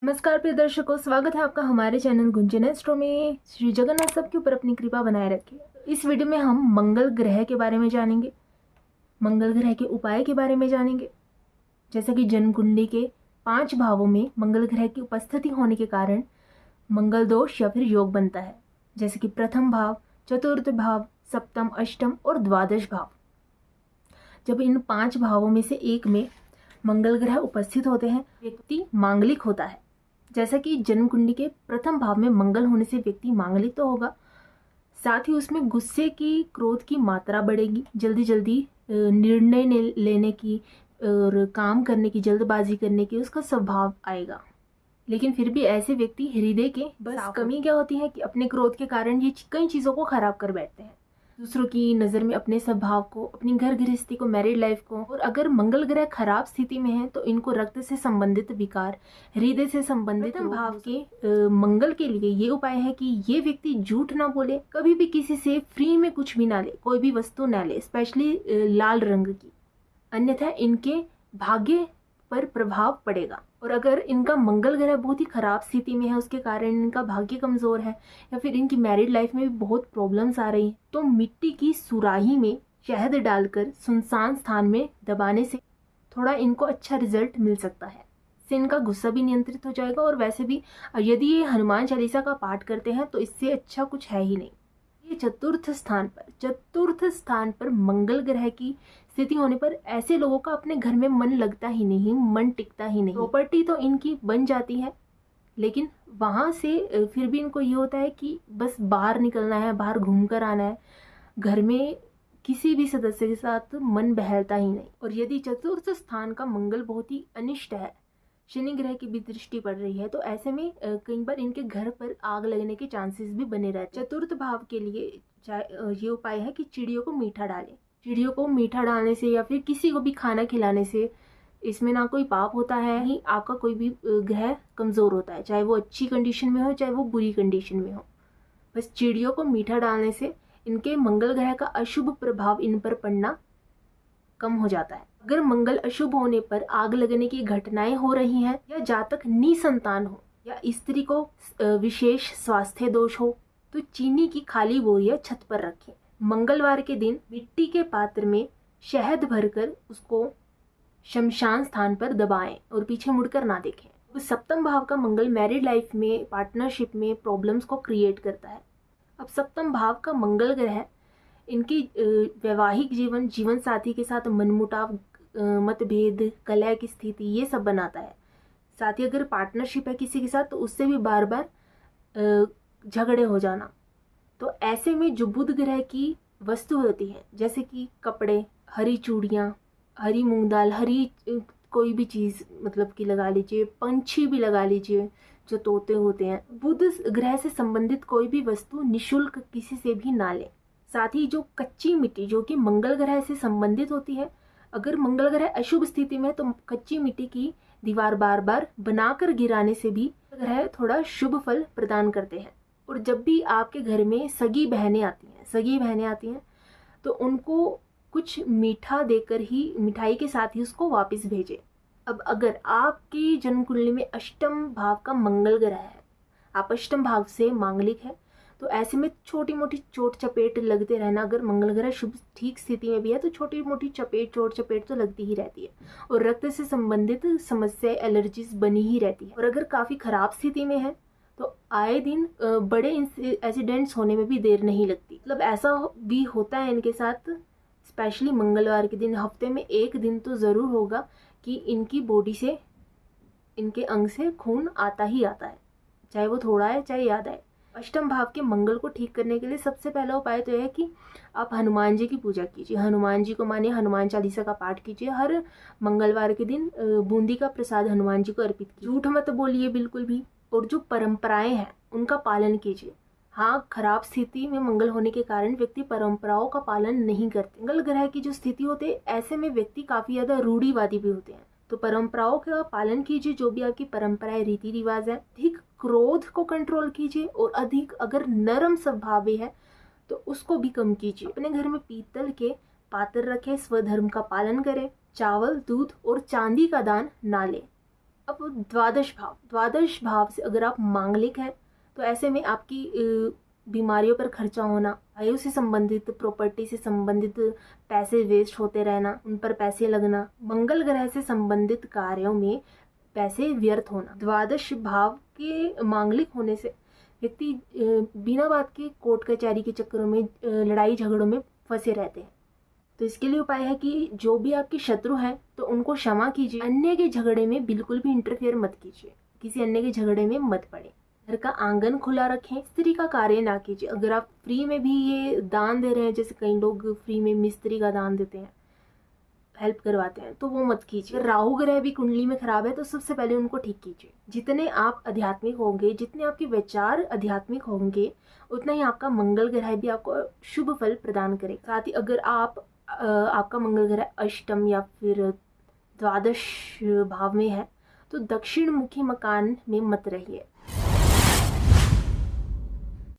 नमस्कार प्रिय दर्शकों, स्वागत है आपका हमारे चैनल गुंजन एस्ट्रो में। श्री जगन्नाथ सबके ऊपर अपनी कृपा बनाए रखे। इस वीडियो में हम मंगल ग्रह के बारे में जानेंगे, मंगल ग्रह के उपाय के बारे में जानेंगे। जैसे कि जन्म कुंडली के 5 भावों में मंगल ग्रह की उपस्थिति होने के कारण मंगल दोष या फिर योग बनता है। जैसे कि प्रथम भाव, चतुर्थ भाव, सप्तम, अष्टम और द्वादश भाव। जब इन 5 भावों में से एक में मंगल ग्रह उपस्थित होते हैं, व्यक्ति मांगलिक होता है। जैसा कि जन्म कुंडली के प्रथम भाव में मंगल होने से व्यक्ति मांगलिक तो होगा, साथ ही उसमें गुस्से की, क्रोध की मात्रा बढ़ेगी, जल्दी जल्दी निर्णय लेने की और काम करने की, जल्दबाजी करने की उसका स्वभाव आएगा। लेकिन फिर भी ऐसे व्यक्ति हृदय के बस कमी क्या होती है कि अपने क्रोध के कारण ये कई चीज़ों को खराब कर बैठते हैं, दूसरों की नज़र में अपने स्वभाव को, अपनी घर गृहस्थी को, मैरिड लाइफ को। और अगर मंगल ग्रह खराब स्थिति में है तो इनको रक्त से संबंधित विकार, हृदय से संबंधित भाव के मंगल के लिए ये उपाय है कि ये व्यक्ति झूठ ना बोले, कभी भी किसी से फ्री में कुछ भी ना ले, कोई भी वस्तु ना ले, स्पेशली लाल रंग की, अन्यथा इनके भाग्य पर प्रभाव पड़ेगा। और अगर इनका मंगल ग्रह बहुत ही खराब स्थिति में है, उसके कारण इनका भाग्य कमजोर है या फिर इनकी मैरिड लाइफ में भी बहुत प्रॉब्लम्स आ रही हैं, तो मिट्टी की सुराही में शहद डालकर सुनसान स्थान में दबाने से थोड़ा इनको अच्छा रिजल्ट मिल सकता है। इससे इनका गुस्सा भी नियंत्रित हो जाएगा। और वैसे भी यदि ये हनुमान चालीसा का पाठ करते हैं तो इससे अच्छा कुछ है ही नहीं। ये चतुर्थ स्थान पर मंगल ग्रह की स्थिति होने पर ऐसे लोगों का अपने घर में मन लगता ही नहीं, मन टिकता ही नहीं। प्रॉपर्टी तो इनकी बन जाती है, लेकिन वहां से फिर भी इनको ये होता है कि बस बाहर निकलना है, बाहर घूम कर आना है, घर में किसी भी सदस्य के साथ मन बहलता ही नहीं। और यदि चतुर्थ स्थान का मंगल बहुत ही अनिष्ट है, शनि ग्रह की भी दृष्टि पड़ रही है, तो ऐसे में कई बार इनके घर पर आग लगने के चांसेस भी बने रहते हैं। चतुर्थ भाव के लिए ये उपाय है कि चिड़ियों को मीठा डालें। चिड़ियों को मीठा डालने से या फिर किसी को भी खाना खिलाने से इसमें ना कोई पाप होता है, ही आपका कोई भी ग्रह कमजोर होता है, चाहे वो अच्छी कंडीशन में हो चाहे वो बुरी कंडीशन में हो। बस चिड़ियों को मीठा डालने से इनके मंगल ग्रह का अशुभ प्रभाव इन पर पड़ना कम हो जाता है। अगर मंगल अशुभ होने पर आग लगने की घटनाएं हो रही हैं, या जातक निसंतान हो, या स्त्री को विशेष स्वास्थ्य दोष हो, तो चीनी की खाली बोरियां छत पर रखें। मंगलवार के दिन मिट्टी के पात्र में शहद भरकर उसको शमशान स्थान पर दबाएं और पीछे मुड़कर ना देखें। तो सप्तम भाव का मंगल मैरिड लाइफ में, पार्टनरशिप में प्रॉब्लम्स को क्रिएट करता है। अब सप्तम भाव का मंगल ग्रह इनकी वैवाहिक जीवन साथी के साथ मनमुटाव, मतभेद, कलह की स्थिति, ये सब बनाता है। साथ ही अगर पार्टनरशिप है किसी के साथ तो उससे भी बार बार झगड़े हो जाना। तो ऐसे में जो बुध ग्रह की वस्तु होती है, जैसे कि कपड़े, हरी चूड़ियाँ, हरी मूंग दाल, हरी कोई भी चीज़ मतलब कि लगा लीजिए, पंछी भी लगा लीजिए, जो तोते होते हैं, बुध ग्रह से संबंधित कोई भी वस्तु निशुल्क किसी से भी ना लें। साथ ही जो कच्ची मिट्टी जो कि मंगल ग्रह से संबंधित होती है, अगर मंगल ग्रह अशुभ स्थिति में तो कच्ची मिट्टी की दीवार बार बार बनाकर गिराने से भी ग्रह थोड़ा शुभ फल प्रदान करते हैं। और जब भी आपके घर में सगी बहनें आती हैं तो उनको कुछ मीठा देकर ही, मिठाई के साथ ही उसको वापस भेजें। अब अगर आपकी जन्म कुंडली में अष्टम भाव का मंगल ग्रह है, आप अष्टम भाव से मांगलिक है, तो ऐसे में छोटी मोटी चोट चपेट लगते रहना, अगर मंगल ग्रह शुभ ठीक स्थिति में भी है तो छोटी मोटी चोट चपेट तो लगती ही रहती है। और रक्त से संबंधित समस्या, एलर्जीज बनी ही रहती है। और अगर काफ़ी खराब स्थिति में है तो आए दिन बड़े एक्सीडेंट्स होने में भी देर नहीं लगती। मतलब ऐसा भी होता है इनके साथ, स्पेशली मंगलवार के दिन। हफ्ते में एक दिन तो ज़रूर होगा कि इनकी बॉडी से, इनके अंग से खून आता ही आता है, चाहे वो थोड़ा है चाहे ज़्यादा है। अष्टम भाव के मंगल को ठीक करने के लिए सबसे पहला उपाय तो है कि आप हनुमान जी की पूजा कीजिए, हनुमान जी को मानिए, हनुमान चालीसा का पाठ कीजिए। हर मंगलवार के दिन बूंदी का प्रसाद हनुमान जी को अर्पित कीजिए। झूठ मत बोलिए बिल्कुल भी। और जो परंपराएं हैं उनका पालन कीजिए। हाँ, खराब स्थिति में मंगल होने के कारण व्यक्ति परंपराओं का पालन नहीं करते। मंगल ग्रह की जो स्थिति होती है, ऐसे में व्यक्ति काफी ज्यादा रूढ़िवादी भी होते हैं। तो परंपराओं का पालन कीजिए, जो भी आपकी परंपराएं, रीति रिवाज है। अधिक क्रोध को कंट्रोल कीजिए, और अधिक अगर नरम स्वभाव है तो उसको भी कम कीजिए। अपने घर में पीतल के पात्र रखें, स्वधर्म का पालन करें, चावल, दूध और चांदी का दान ना लें। अब द्वादश भाव से अगर आप मांगलिक हैं तो ऐसे में आपकी बीमारियों पर खर्चा होना, आयु से संबंधित, प्रॉपर्टी से संबंधित पैसे वेस्ट होते रहना, उन पर पैसे लगना, मंगल ग्रह से संबंधित कार्यों में पैसे व्यर्थ होना। द्वादश भाव के मांगलिक होने से व्यक्ति बिना बात के कोर्ट कचहरी के चक्करों में, लड़ाई झगड़ों में फंसे रहते हैं। तो इसके लिए उपाय है कि जो भी आपके शत्रु हैं तो उनको क्षमा कीजिए, अन्य के झगड़े में बिल्कुल भी इंटरफेयर मत कीजिए, किसी अन्य के झगड़े में मत पड़े। घर का आंगन खुला रखें, मिस्त्री का कार्य ना कीजिए। अगर आप फ्री में भी ये दान दे रहे हैं, जैसे कई लोग फ्री में मिस्त्री का दान देते हैं, हेल्प करवाते हैं, तो वो मत कीजिए। राहु ग्रह भी कुंडली में खराब है तो सबसे पहले उनको ठीक कीजिए। जितने आप आध्यात्मिक होंगे, जितने आपके विचार आध्यात्मिक होंगे, उतना ही आपका मंगल ग्रह भी आपको शुभ फल प्रदान करेगा। साथ ही अगर आपका मंगल ग्रह अष्टम या फिर द्वादश भाव में है तो दक्षिण मुखी मकान में मत रहिए।